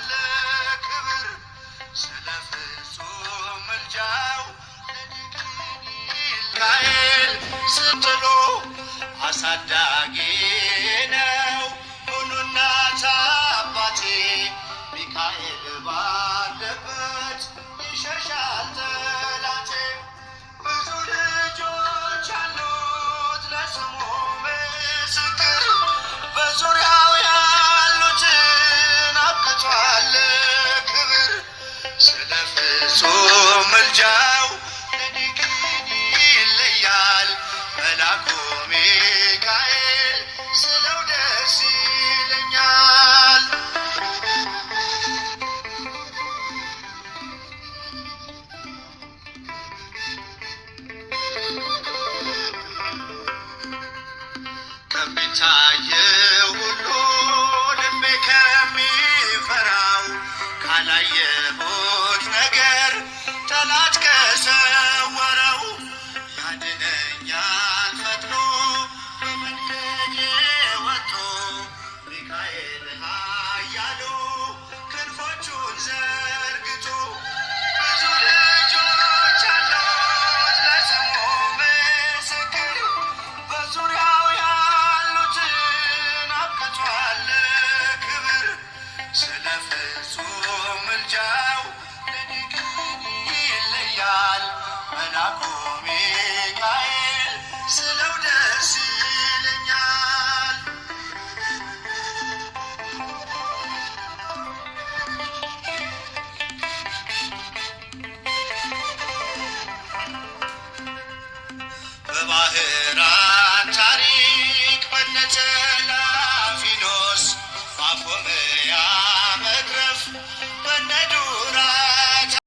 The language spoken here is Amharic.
ለክብር ስለ ፍጹም ምልጃው ሚካኤል ስትሉ አሳዳጊ ነው ሁሉ እናት አባቴ ሚካኤል ባለበት ይሸሻል ጠላቴ ብዙ ልጆች አሉት ለስሙ ምስክር በዙሪያው ያሉትን አብቅቷል ክብር ስለ ፍጹም ምልጃው ለኔ ግን ይለያል መላኩ ሚካኤል ስለው ደስ ይለኛል። ከሚታየው ሁሉ ልቤ ከሚፈራው ካላየሁ